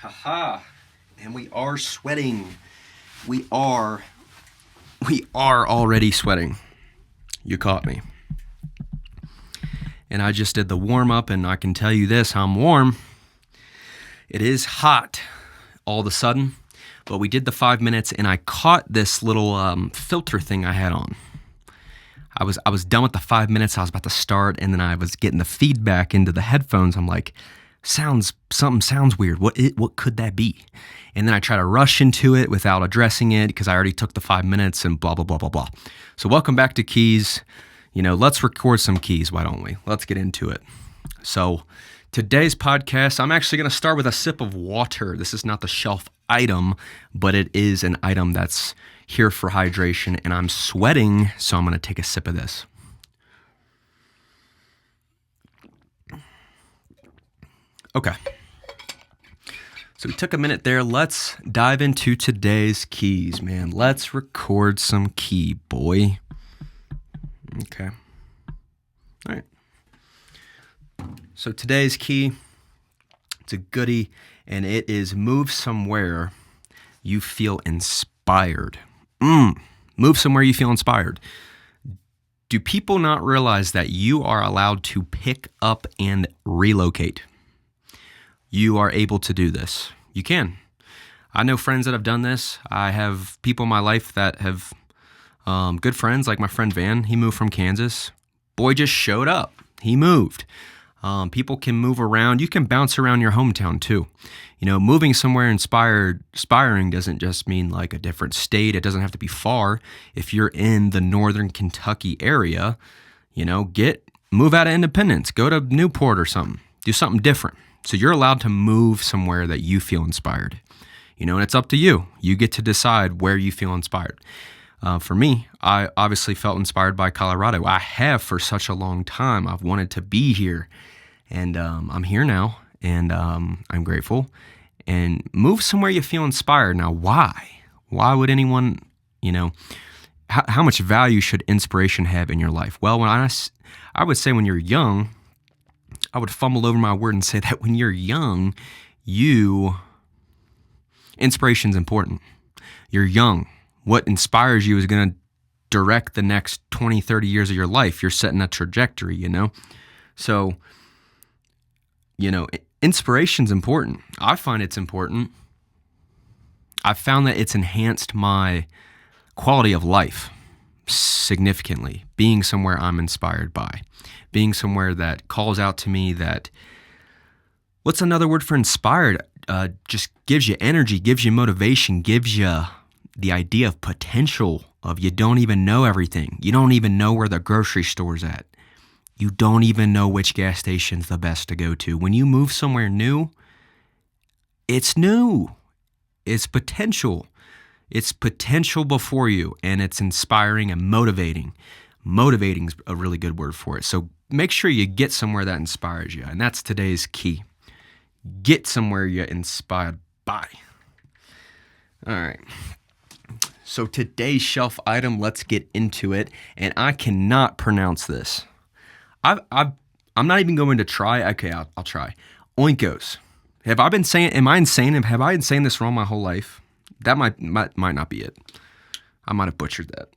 Haha. And we are sweating. We are already sweating. You caught me. And I just did the warm up, and I can tell you this, I'm warm. It is hot all of a sudden, but we did the 5 minutes, and I caught this little filter thing I had on. I was done with the 5 minutes. I was about to start, and then I was getting the feedback into the headphones. I'm like, something sounds weird. What could that be? And then I try to rush into it without addressing it because I already took the 5 minutes and blah, blah, blah, blah, blah. So welcome back to Keys. Let's record some keys, why don't we? Let's get into it. So today's podcast, I'm actually going to start with a sip of water. This is not the shelf item, but it is an item that's here for hydration, and I'm sweating, so I'm going to take a sip of this. Okay. So we took a minute there. Let's dive into today's keys, man. Let's record some key, boy. Okay. All right. So today's key, it's a goodie, and it is move somewhere you feel inspired. Move somewhere you feel inspired. Do people not realize that you are allowed to pick up and relocate? You are able to do this. You can. I know friends that have done this. I have people in my life that have good friends, like my friend Van. He moved from Kansas. Boy just showed up. He moved. People can move around. You can bounce around your hometown too. Moving somewhere inspiring doesn't just mean like a different state. It doesn't have to be far. If you're in the northern Kentucky area, move out of Independence. Go to Newport or something. Do something different. So you're allowed to move somewhere that you feel inspired. And it's up to you. You get to decide where you feel inspired. For me, I obviously felt inspired by Colorado. I have for such a long time. I've wanted to be here, and I'm here now, and I'm grateful. And move somewhere you feel inspired. Now, why? Why would anyone, how much value should inspiration have in your life? Well, I would say when you're young, I would fumble over my word and say that when you're young, inspiration's important. You're young. What inspires you is going to direct the next 20, 30 years of your life. You're setting a trajectory, So, inspiration's important. I find it's important. I've found that it's enhanced my quality of life significantly, being somewhere I'm inspired by, being somewhere that calls out to me that, what's another word for inspired? Just gives you energy, gives you motivation, gives you the idea of potential of you don't even know everything. You don't even know where the grocery store's at. You don't even know which gas station's the best to go to. When you move somewhere new, it's new. It's potential. It's potential before you, and it's inspiring and motivating. Motivating is a really good word for it. So make sure you get somewhere that inspires you, and that's today's key. Get somewhere you're inspired by. All right. So today's shelf item, let's get into it. And I cannot pronounce this. I'm not even going to try. Okay, I'll try. Oinkos. Have I been saying? Am I insane? Have I been saying this wrong my whole life? That might not be it. I might have butchered that.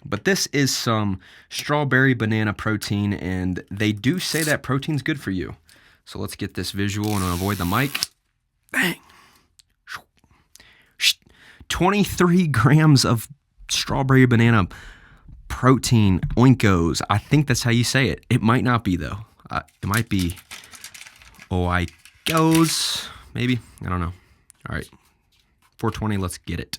But this is some strawberry banana protein, and they do say that protein's good for you. So let's get this visual and avoid the mic. Bang. 23 grams of strawberry banana protein, Oinkos. I think that's how you say it. It might not be, though. It might be Oikos, maybe. I don't know. All right. 420, let's get it.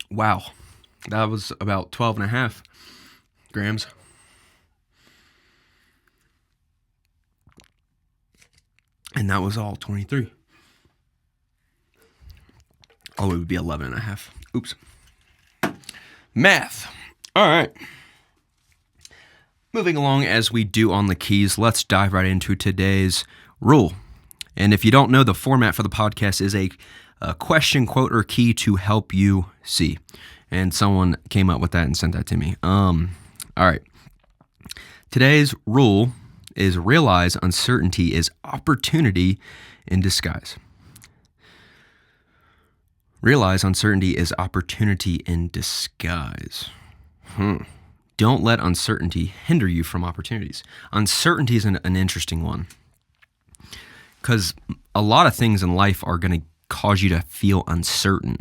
Wow. That was about 12 and a half grams. And that was all 23. Oh, it would be 11 and a half. Oops. Math. All right. Moving along as we do on the keys, let's dive right into today's rule. And if you don't know, the format for the podcast is a question, quote, or key to help you see. And someone came up with that and sent that to me. All right. Today's rule is realize uncertainty is opportunity in disguise. Realize uncertainty is opportunity in disguise. Don't let uncertainty hinder you from opportunities. Uncertainty is an interesting one because a lot of things in life are going to cause you to feel uncertain.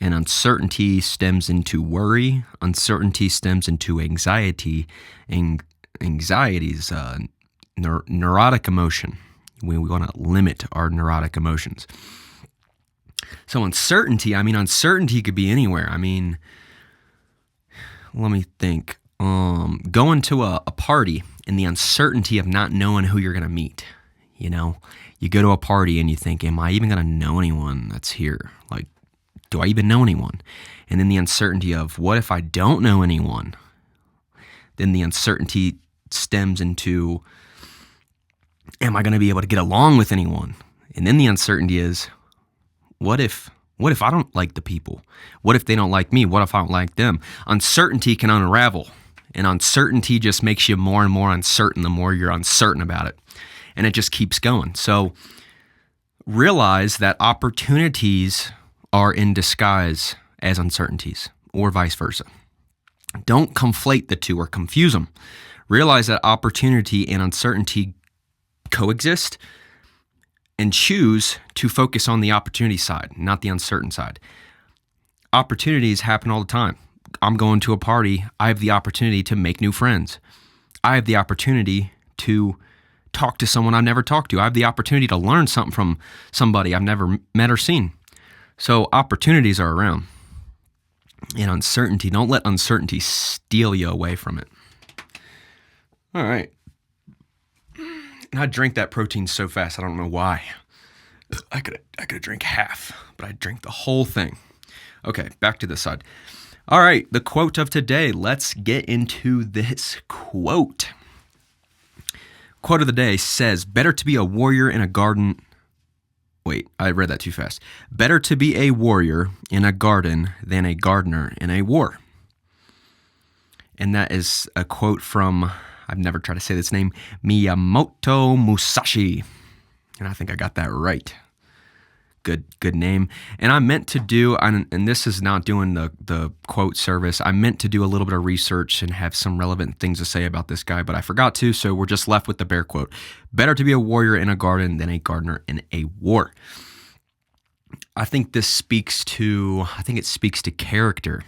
And uncertainty stems into worry. Uncertainty stems into anxiety. Anxiety is neurotic emotion. We want to limit our neurotic emotions. So uncertainty could be anywhere. Let me think. Going to a party and the uncertainty of not knowing who you're going to meet. You go to a party and you think, am I even going to know anyone that's here? Like, do I even know anyone? And then the uncertainty of, what if I don't know anyone? Then the uncertainty stems into, am I going to be able to get along with anyone? And then the uncertainty is, what if I don't like the people? What if they don't like me? What if I don't like them? Uncertainty can unravel, and uncertainty just makes you more and more uncertain the more you're uncertain about it. And it just keeps going. So realize that opportunities are in disguise as uncertainties, or vice versa. Don't conflate the two or confuse them. Realize that opportunity and uncertainty coexist, and choose to focus on the opportunity side, not the uncertain side. Opportunities happen all the time. I'm going to a party. I have the opportunity to make new friends. I have the opportunity to talk to someone I've never talked to. I have the opportunity to learn something from somebody I've never met or seen. So opportunities are around. And uncertainty, don't let uncertainty steal you away from it. All right. And I drank that protein so fast, I don't know why. I could have drank half, but I drank the whole thing. Okay, back to this side. All right, the quote of today. Let's get into this quote. Quote of the day says, better to be a warrior in a garden. Wait, I read that too fast. Better to be a warrior in a garden than a gardener in a war. And that is a quote from, I've never tried to say this name, Miyamoto Musashi. And I think I got that right. Good name. And I meant to do, and this is not doing the quote service, I meant to do a little bit of research and have some relevant things to say about this guy, but I forgot to, so we're just left with the bare quote. Better to be a warrior in a garden than a gardener in a war. I think it speaks to character.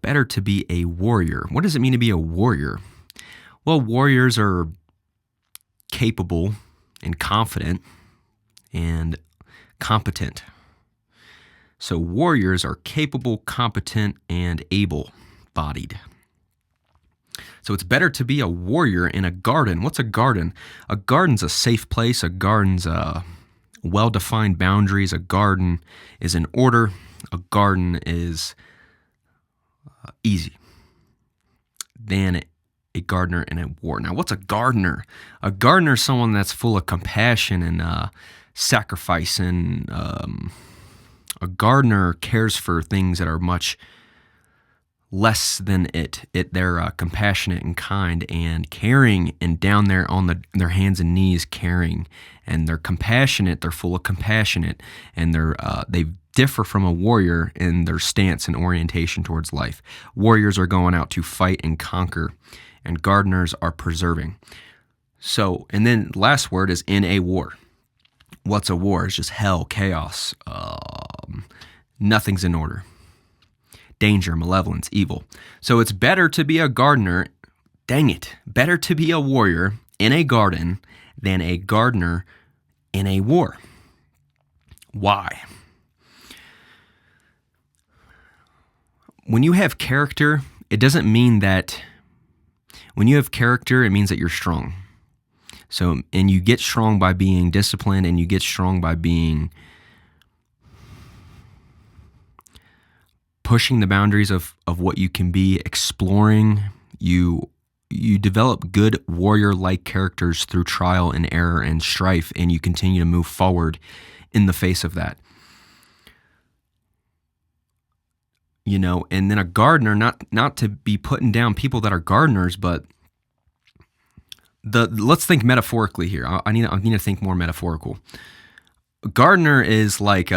Better to be a warrior. What does it mean to be a warrior? Well, warriors are capable and confident and competent. So warriors are capable, competent, and able-bodied. So it's better to be a warrior in a garden. What's a garden? A garden's a safe place. A garden's well-defined boundaries. A garden is in order. A garden is easy. Than a gardener in a war. Now, what's a gardener? A gardener is someone that's full of compassion and sacrifice, and a gardener cares for things that are much less than it. They're compassionate and kind and caring, and down there on their hands and knees caring, and they're compassionate. They're full of compassionate, and they differ from a warrior in their stance and orientation towards life. Warriors are going out to fight and conquer, and gardeners are preserving. So, and then last word is in a war. What's a war? It's just hell, chaos. Nothing's in order. Danger, malevolence, evil. So it's better to be a gardener, dang it, better to be a warrior in a garden than a gardener in a war. Why? When you have character, it doesn't mean that, when you have character, it means that you're strong. So, and you get strong by being disciplined, and you get strong by being pushing the boundaries of what you can be, exploring. You develop good warrior-like characters through trial and error and strife, and you continue to move forward in the face of that. And then a gardener, not to be putting down people that are gardeners, but let's think metaphorically here. I need to think more metaphorical. A gardener is like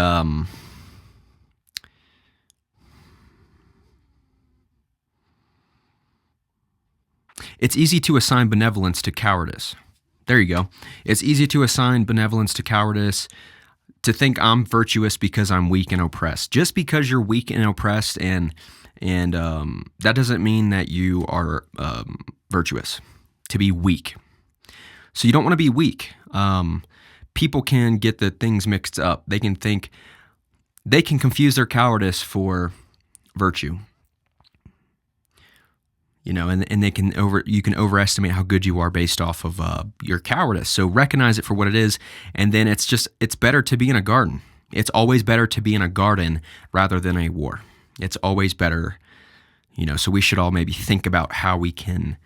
it's easy to assign benevolence to cowardice. There you go. It's easy to assign benevolence to cowardice, to think I'm virtuous because I'm weak and oppressed. Just because you're weak and oppressed, and that doesn't mean that you are virtuous. To be weak. So you don't want to be weak. People can get the things mixed up. They can confuse their cowardice for virtue. And you can overestimate how good you are based off of your cowardice. So recognize it for what it is, and then it's better to be in a garden. It's always better to be in a garden rather than a war. It's always better, so we should all maybe think about how we can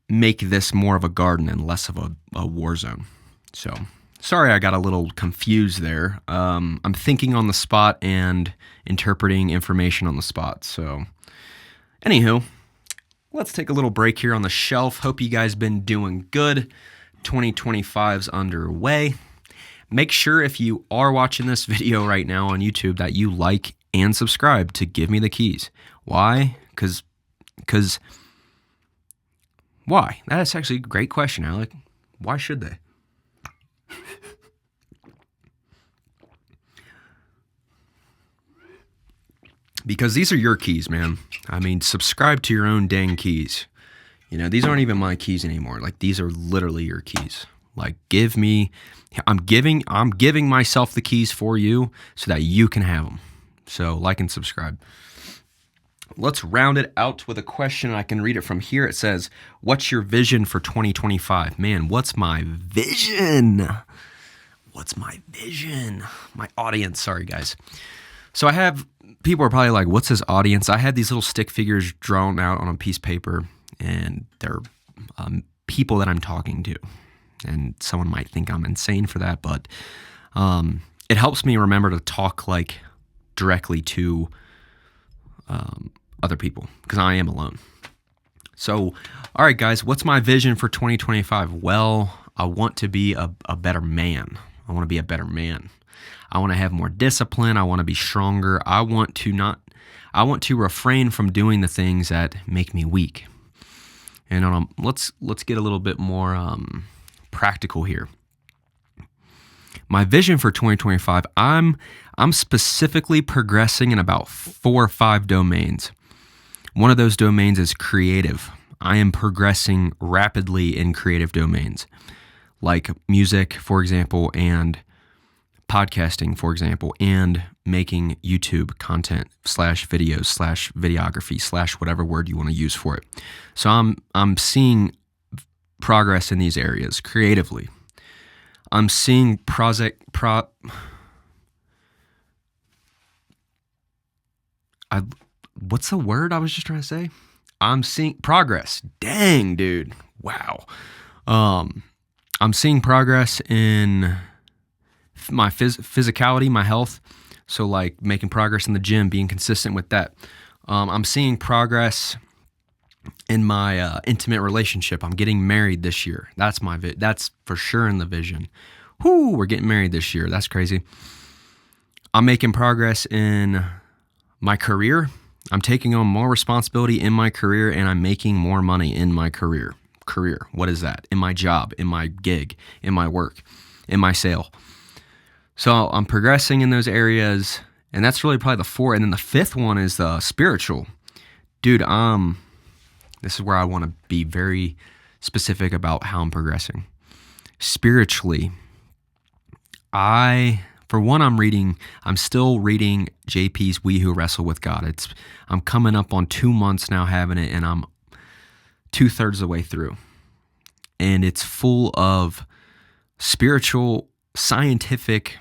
make this more of a garden and less of a war zone. So sorry I got a little confused there. I'm thinking on the spot and interpreting information on the spot. So anywho, let's take a little break here on the shelf. Hope you guys been doing good. 2025's underway. Make sure if you are watching this video right now on YouTube that you like and subscribe to Give Me the Keys. Why? Because why? That's actually a great question, Alec. Why should they? Because these are your keys, man. I mean, subscribe to your own dang keys. These aren't even my keys anymore. Like, these are literally your keys. Like, I'm giving myself the keys for you so that you can have them. So like and subscribe. Let's round it out with a question. I can read it from here. It says, what's your vision for 2025? Man, what's my vision? What's my vision? My audience. Sorry, guys. So people are probably like, what's his audience? I had these little stick figures drawn out on a piece of paper, and they're people that I'm talking to. And someone might think I'm insane for that, but it helps me remember to talk like directly to other people, because I am alone. So, all right, guys, what's my vision for 2025? Well, I want to be a better man. I want to be a better man. I want to have more discipline. I want to be stronger. I want to refrain from doing the things that make me weak. And let's get a little bit more practical here. My vision for 2025, I'm specifically progressing in about 4 or 5 domains. One of those domains is creative. I am progressing rapidly in creative domains, like music, for example, and podcasting, for example, and making YouTube content /videos /videography / whatever word you want to use for it. So I'm seeing progress in these areas creatively. I'm seeing what's the word I was just trying to say? I'm seeing progress. Dang, dude. Wow. I'm seeing progress in my physicality, my health. So like making progress in the gym, being consistent with that. I'm seeing progress in my intimate relationship. I'm getting married this year. That's that's for sure in the vision. Whoo, we're getting married this year. That's crazy. I'm making progress in my career. I'm taking on more responsibility in my career, and I'm making more money in my career. What is that? In my job, in my gig, in my work, in my sale. So I'm progressing in those areas, and that's really probably the 4. And then the 5th one is the spiritual. Dude, this is where I want to be very specific about how I'm progressing. Spiritually, I'm still reading JP's We Who Wrestle with God. I'm coming up on 2 months now having it, and I'm 2/3 of the way through. And it's full of spiritual, scientific,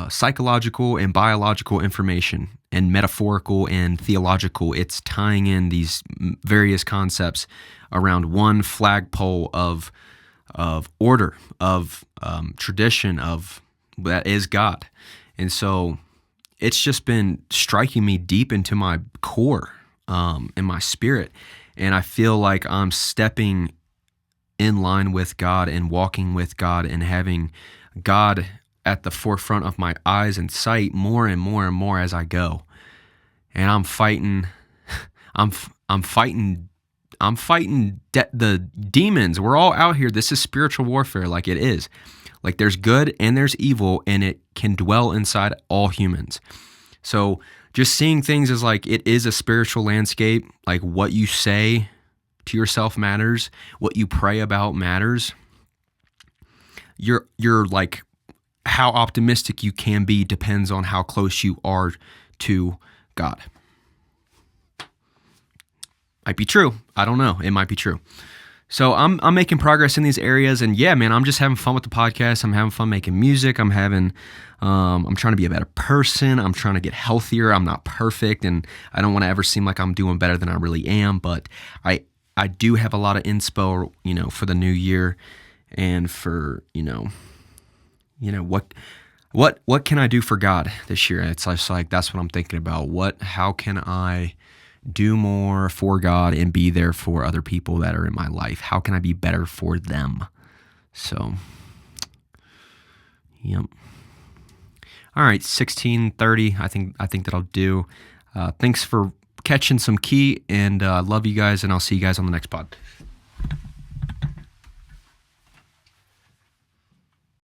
psychological and biological information, and metaphorical and theological. It's tying in these various concepts around one flagpole of order, of tradition, of that is God. And so it's just been striking me deep into my core. in my spirit. And I feel like I'm stepping in line with God and walking with God and having God at the forefront of my eyes and sight more and more and more as I go. And I'm fighting, I'm fighting the demons. We're all out here. This is spiritual warfare, like it is. Like there's good and there's evil, and it can dwell inside all humans. So just seeing things as like it is a spiritual landscape, like what you say to yourself matters, what you pray about matters. You're like how optimistic you can be depends on how close you are to God. Might be true. I don't know. It might be true. So I'm making progress in these areas, and yeah, man, I'm just having fun with the podcast. I'm having fun making music. I'm trying to be a better person. I'm trying to get healthier. I'm not perfect, and I don't want to ever seem like I'm doing better than I really am, but I do have a lot of inspo, for the new year, and for, what can I do for God this year? It's like that's what I'm thinking about. How can I do more for God and be there for other people that are in my life? How can I be better for them? So, yep. All right, 16:30. I think that'll do. Thanks for catching some key, and love you guys, and I'll see you guys on the next pod.